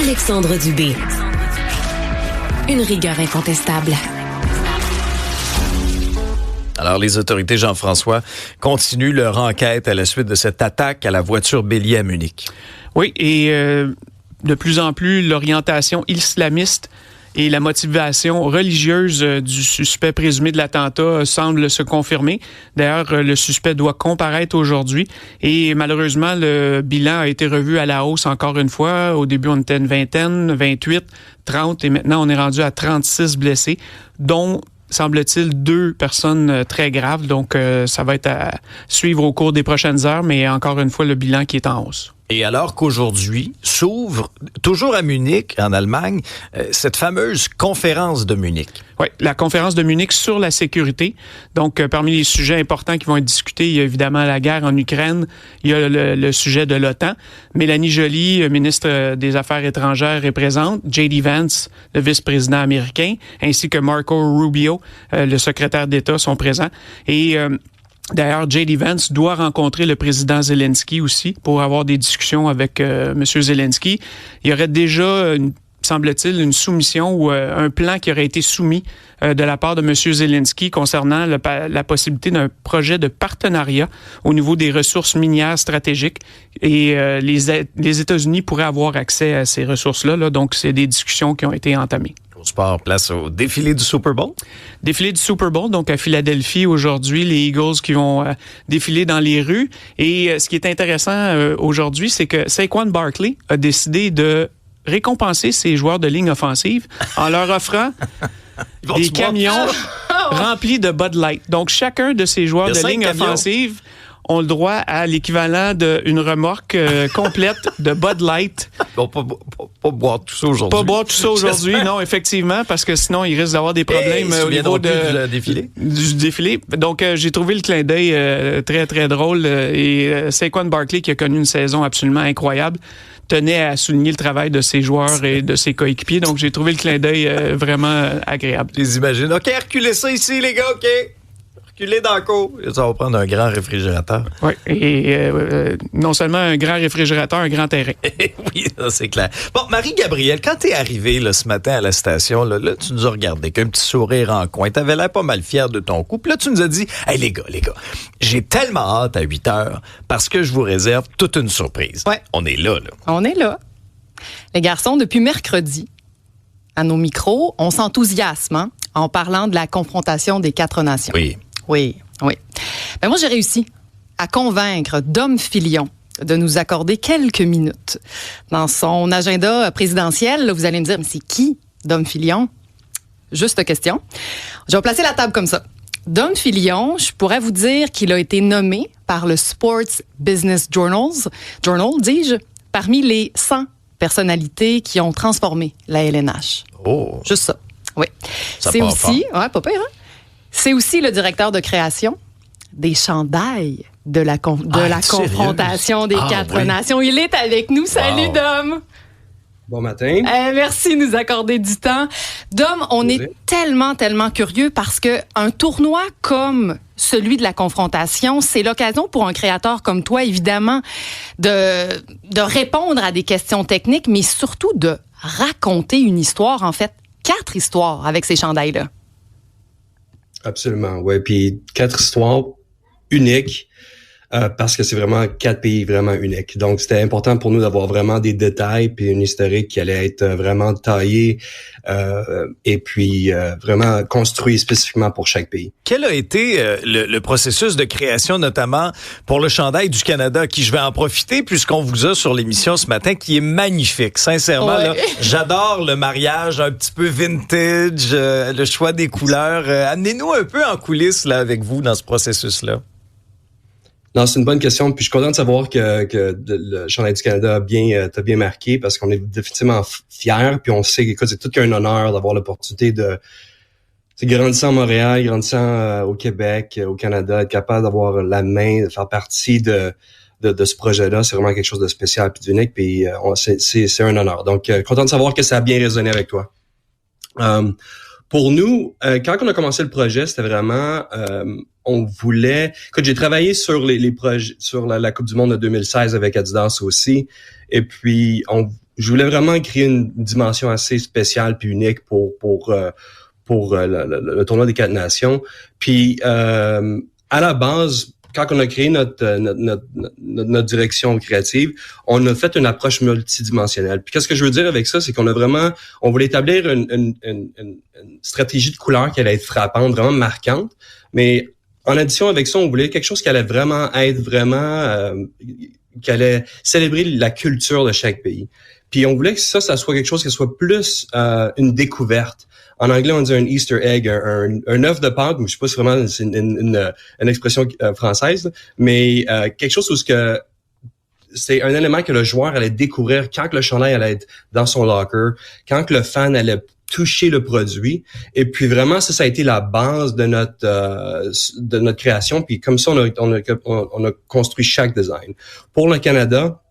Alexandre Dubé. Une rigueur incontestable. Alors, les autorités, Jean-François, continuent leur enquête à la suite de cette attaque à la voiture bélier à Munich. Oui, et de plus en plus, l'orientation islamiste et la motivation religieuse du suspect présumé de l'attentat semble se confirmer. D'ailleurs, le suspect doit comparaître aujourd'hui et malheureusement, le bilan a été revu à la hausse encore une fois. Au début, on était une vingtaine, 28, 30 et maintenant, on est rendu à 36 blessés, dont semble-t-il 2 personnes très graves. Donc, ça va être à suivre au cours des prochaines heures, mais encore une fois, le bilan qui est en hausse. Et alors qu'aujourd'hui s'ouvre, toujours à Munich, en Allemagne, cette fameuse conférence de Munich. Oui, la conférence de Munich sur la sécurité. Donc, parmi les sujets importants qui vont être discutés, il y a évidemment la guerre en Ukraine, il y a le sujet de l'OTAN. Mélanie Joly, ministre des Affaires étrangères, est présente. J.D. Vance, le vice-président américain, ainsi que Marco Rubio, le secrétaire d'État, sont présents. Et d'ailleurs, J.D. Vance doit rencontrer le président Zelensky aussi pour avoir des discussions avec M. Zelensky. Il y aurait déjà, semble-t-il, une soumission ou un plan qui aurait été soumis de la part de M. Zelensky concernant la possibilité d'un projet de partenariat au niveau des ressources minières stratégiques. Et les États-Unis pourraient avoir accès à ces ressources-là. Là. Donc, c'est des discussions qui ont été entamées. Sport, place au défilé du Super Bowl. Défilé du Super Bowl, donc à Philadelphie aujourd'hui, les Eagles qui vont défiler dans les rues. Et ce qui est intéressant aujourd'hui, c'est que Saquon Barkley a décidé de récompenser ses joueurs de ligne offensive en leur offrant des camions remplis de Bud Light. Donc chacun de ces joueurs de ligne offensive ont le droit à l'équivalent d'une remorque complète de Bud Light. Bon, pas boire tout ça aujourd'hui. Pas boire tout ça aujourd'hui, non, effectivement, parce que sinon, il risque d'avoir des problèmes au niveau du défilé. Donc, j'ai trouvé le clin d'œil très, très drôle. Et Saquon Barkley, qui a connu une saison absolument incroyable, tenait à souligner le travail de ses joueurs et de ses coéquipiers. Donc, j'ai trouvé le clin d'œil vraiment agréable. Je les imagine. OK, reculez ça ici, les gars, OK. Reculez dans le cours. Ça va prendre un grand réfrigérateur. Oui, et non seulement un grand réfrigérateur, un grand terrain. Oui, ça, c'est clair. Bon, Marie-Gabrielle, quand t'es arrivée là, ce matin à la station, là, tu nous as regardé avec un petit sourire en coin. T'avais l'air pas mal fière de ton coup. Puis là, tu nous as dit, « Hey, les gars, j'ai tellement hâte à 8 heures parce que je vous réserve toute une surprise. » Ouais. On est là. On est là. Les garçons, depuis mercredi, à nos micros, on s'enthousiasme en parlant de la confrontation des 4 nations. Oui. Oui. Ben moi, j'ai réussi à convaincre Dom Filion de nous accorder quelques minutes. Dans son agenda présidentiel, là, vous allez me dire, mais c'est qui Dom Filion? Juste question. Je vais placer la table comme ça. Dom Filion, je pourrais vous dire qu'il a été nommé par le Sports Business Journal, dis-je, parmi les 100 personnalités qui ont transformé la LNH. Oh. Juste ça. Oui. Ça c'est part aussi, ouais, pas pire, hein? C'est aussi le directeur de création des chandails de la confrontation des 4 nations. Il est avec nous. Salut, Dom. Bon matin. Merci de nous accorder du temps. Dom, on est tellement curieux parce que un tournoi comme celui de la confrontation, c'est l'occasion pour un créateur comme toi, évidemment, de répondre à des questions techniques, mais surtout de raconter une histoire, en fait, 4 histoires avec ces chandails-là. Absolument, ouais. Puis 4 histoires uniques parce que c'est vraiment 4 pays vraiment uniques. Donc, c'était important pour nous d'avoir vraiment des détails puis une historique qui allait être vraiment taillée et puis vraiment construit spécifiquement pour chaque pays. Quel a été le processus de création, notamment pour le chandail du Canada, qui je vais en profiter puisqu'on vous a sur l'émission ce matin, qui est magnifique. Sincèrement, là, j'adore le mariage un petit peu vintage, le choix des couleurs. Amenez-nous un peu en coulisses là avec vous dans ce processus-là. Non, c'est une bonne question. Puis je suis content de savoir que le chandail du Canada t'a bien marqué parce qu'on est définitivement fiers. Puis on sait, écoute, c'est tout qu'un honneur d'avoir l'opportunité de grandissant à Montréal, grandissant au Québec, au Canada, être capable d'avoir la main, de faire partie de ce projet-là. C'est vraiment quelque chose de spécial puis d'unique. Puis c'est un honneur. Donc, content de savoir que ça a bien résonné avec toi. Pour nous, quand on a commencé le projet, c'était vraiment, on voulait. Écoute, j'ai travaillé sur les projets, sur la Coupe du Monde de 2016 avec Adidas aussi, et puis je voulais vraiment créer une dimension assez spéciale puis unique pour le tournoi des 4 nations. Puis à la base, quand on a créé notre direction créative, on a fait une approche multidimensionnelle. Puis qu'est-ce que je veux dire avec ça, c'est on voulait établir une stratégie de couleur qui allait être frappante, vraiment marquante, mais en addition avec ça, on voulait quelque chose qui allait vraiment qui allait célébrer la culture de chaque pays. Puis on voulait que ça soit quelque chose qui soit plus une découverte. En anglais, on dit un Easter egg, un œuf de Pâques, mais je sais pas si vraiment c'est une expression française, mais quelque chose où c'est un élément que le joueur allait découvrir quand le chandail allait être dans son locker, quand le fan allait toucher le produit. Et puis vraiment, ça a été la base de notre création. Puis comme ça, on a construit chaque design. Pour le Canada,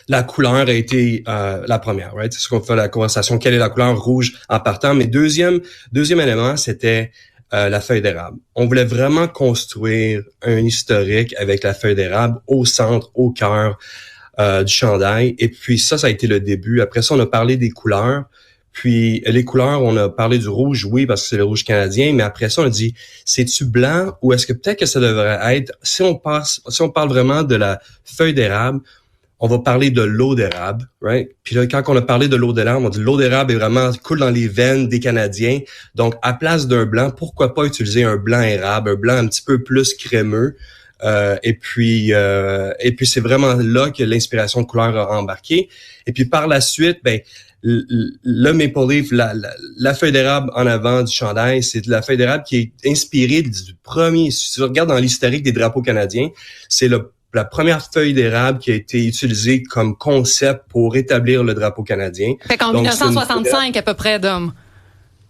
la couleur a été la première, right? C'est ce qu'on fait la conversation. Quelle est la couleur rouge en partant? Mais deuxième élément, c'était la feuille d'érable. On voulait vraiment construire un historique avec la feuille d'érable au centre, au cœur du chandail. Et puis ça a été le début. Après ça, on a parlé des couleurs. Puis les couleurs, on a parlé du rouge, oui, parce que c'est le rouge canadien, mais après ça, on a dit, c'est-tu blanc ou est-ce que peut-être que ça devrait être, si on parle vraiment de la feuille d'érable, on va parler de l'eau d'érable, right? Puis là, quand on a parlé de l'eau d'érable, on dit l'eau d'érable est vraiment coule dans les veines des Canadiens. Donc, à place d'un blanc, pourquoi pas utiliser un blanc érable, un blanc un petit peu plus crémeux. Et puis c'est vraiment là que l'inspiration de couleur a embarqué. Et puis par la suite, le Maple Leaf, la feuille d'érable en avant du chandail, c'est la feuille d'érable qui est inspirée du premier. Si tu regardes dans l'historique des drapeaux canadiens, c'est la première feuille d'érable qui a été utilisée comme concept pour établir le drapeau canadien. Fait qu'en 1965 à peu près, Dom.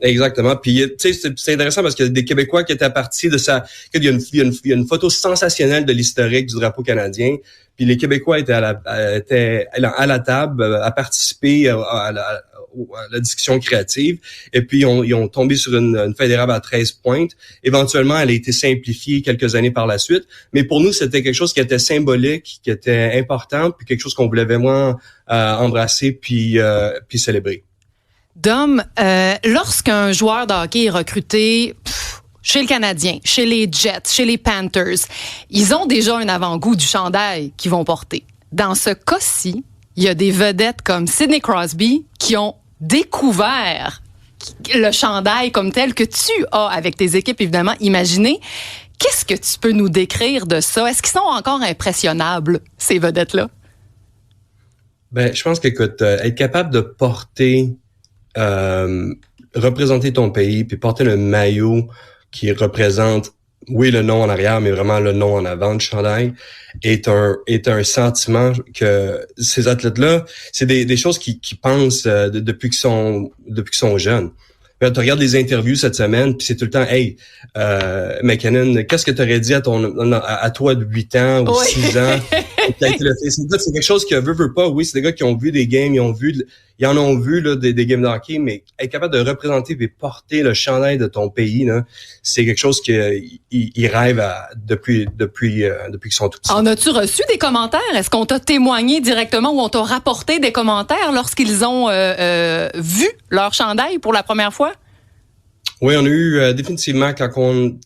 Exactement. Puis tu sais, c'est intéressant parce qu'il y a des Québécois qui étaient partis de ça. Il y a une photo sensationnelle de l'historique du drapeau canadien. Puis les Québécois étaient à la table à participer à la discussion créative. Et puis ils ont tombé sur une feuille d'érable à 13 pointes. Éventuellement, elle a été simplifiée quelques années par la suite. Mais pour nous, c'était quelque chose qui était symbolique, qui était important, puis quelque chose qu'on voulait vraiment embrasser puis célébrer. Dom, lorsqu'un joueur de hockey est recruté chez le Canadien, chez les Jets, chez les Panthers, ils ont déjà un avant-goût du chandail qu'ils vont porter. Dans ce cas-ci, il y a des vedettes comme Sidney Crosby qui ont découvert le chandail comme tel que tu as avec tes équipes, évidemment, imaginé. Qu'est-ce que tu peux nous décrire de ça? Est-ce qu'ils sont encore impressionnables, ces vedettes-là? Je pense qu'écoute, être capable de porter représenter ton pays puis porter le maillot qui représente, oui, le nom en arrière, mais vraiment le nom en avant du chandail est un sentiment que ces athlètes-là, c'est des choses qu'ils pensent depuis qu'ils sont jeunes. Tu regardes les interviews cette semaine, puis c'est tout le temps, hey, McKinnon, qu'est-ce que tu aurais dit à toi de 8 ans ou 6 ans? C'est quelque chose que veut pas. Oui, c'est des gars qui ont vu des games, ils en ont vu là, des games de hockey, mais être capable de représenter et porter le chandail de ton pays, là, c'est quelque chose qu'ils rêvent depuis qu'ils sont tout petits. En as-tu reçu des commentaires? Est-ce qu'on t'a témoigné directement ou on t'a rapporté des commentaires lorsqu'ils ont vu leur chandail pour la première fois? Oui, on a eu définitivement quand on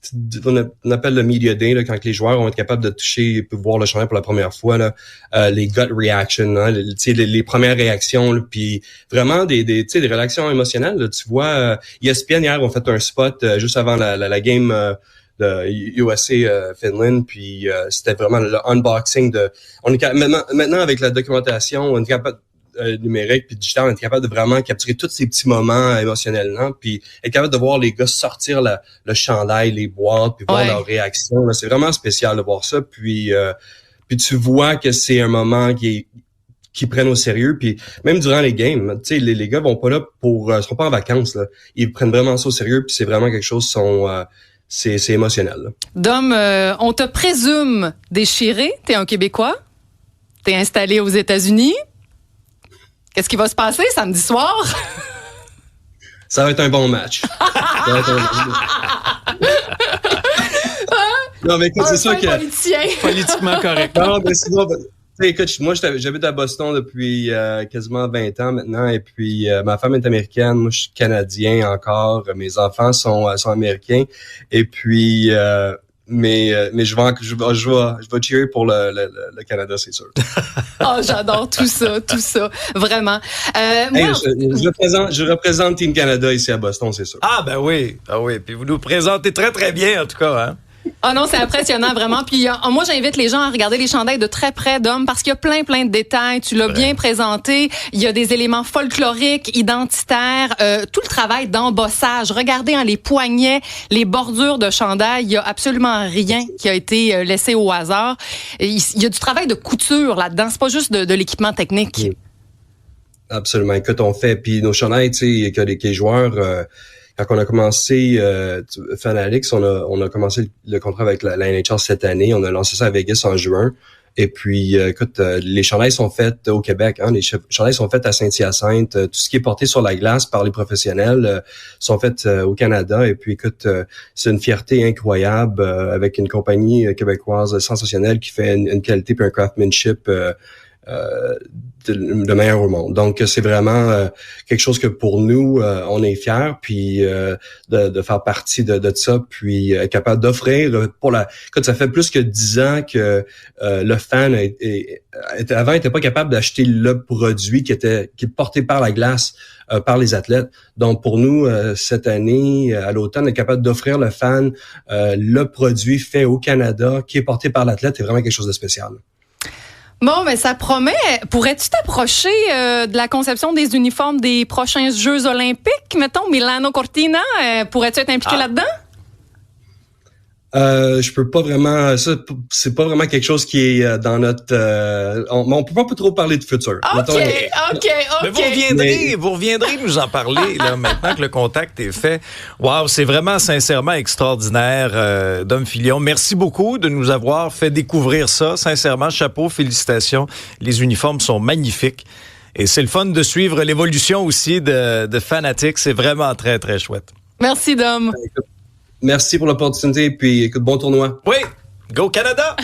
appelle le Media Day, là, quand les joueurs vont être capables de toucher et voir le chandail pour la première fois, là, les gut reactions, hein, les premières réactions, puis vraiment des réactions émotionnelles. Là, tu vois, ESPN hier ont fait un spot juste avant la game de USA Finland, puis c'était vraiment le unboxing de. On est maintenant avec la documentation, on est capable numérique puis digital, on est capable de vraiment capturer tous ces petits moments émotionnellement, puis être capable de voir les gars sortir le chandail, les boîtes, puis voir leur réaction. Là, c'est vraiment spécial de voir ça. Puis tu vois que c'est un moment qui prennent au sérieux. Puis même durant les games, tu sais, les gars vont pas là sont pas en vacances. Là. Ils prennent vraiment ça au sérieux. Puis c'est vraiment quelque chose c'est émotionnel. Là. Dom, on te présume déchiré. T'es un Québécois. T'es installé aux États-Unis. Qu'est-ce qui va se passer samedi soir? Ça va être un bon match. Non, mais écoute, c'est sûr que... Politiquement correct. Non, mais sinon, Écoute, moi, j'habite à Boston depuis quasiment 20 ans maintenant, et puis ma femme est américaine, moi je suis canadien encore, mes enfants sont américains, et puis mais je vais cheerer pour le Canada, c'est sûr. Oh, j'adore tout ça, vraiment. Je représente Team Canada ici à Boston, c'est sûr. Ah oui, puis vous nous présentez très très bien en tout cas, hein. Ah non, c'est impressionnant, vraiment. Puis moi, j'invite les gens à regarder les chandails de très près, Dom, parce qu'il y a plein de détails. Tu l'as bien présenté. Il y a des éléments folkloriques, identitaires, tout le travail d'embossage. Regardez les poignets, les bordures de chandail. Il y a absolument rien qui a été laissé au hasard. Il y a du travail de couture là-dedans. C'est pas juste de l'équipement technique. Oui. Absolument. Écoute, on fait, puis nos chandails, tu sais, que les joueurs... Quand on a commencé Fanatics, on a commencé le contrat avec la NHL cette année. On a lancé ça à Vegas en juin. Et puis, écoute, les chandails sont faits au Québec. Hein, les chandails sont faits à Saint-Hyacinthe. Tout ce qui est porté sur la glace par les professionnels sont faits au Canada. Et puis, écoute, c'est une fierté incroyable avec une compagnie québécoise sensationnelle qui fait une qualité et un craftsmanship le meilleur au monde. Donc c'est vraiment quelque chose que pour nous on est fiers, puis de faire partie de ça, puis être capable d'offrir écoute, ça fait plus que 10 ans que le fan avant était pas capable d'acheter le produit qui est porté par la glace par les athlètes. Donc pour nous cette année à l'automne, être capable d'offrir le fan le produit fait au Canada qui est porté par l'athlète est vraiment quelque chose de spécial. Bon, ben ça promet. Pourrais-tu t'approcher de la conception des uniformes des prochains Jeux olympiques? Mettons, Milano Cortina, pourrais-tu être impliqué là-dedans? Je peux pas vraiment, ça, c'est pas vraiment quelque chose qui est dans notre, on peut pas trop parler de futur. OK. Mais vous reviendrez nous en parler, là, maintenant que le contact est fait. Wow, c'est vraiment sincèrement extraordinaire, Dom Filion. Merci beaucoup de nous avoir fait découvrir ça. Sincèrement, chapeau, félicitations. Les uniformes sont magnifiques. Et c'est le fun de suivre l'évolution aussi de Fanatics. C'est vraiment très, très chouette. Merci, Dom. Merci pour l'opportunité, puis écoute, bon tournoi. Oui, go Canada!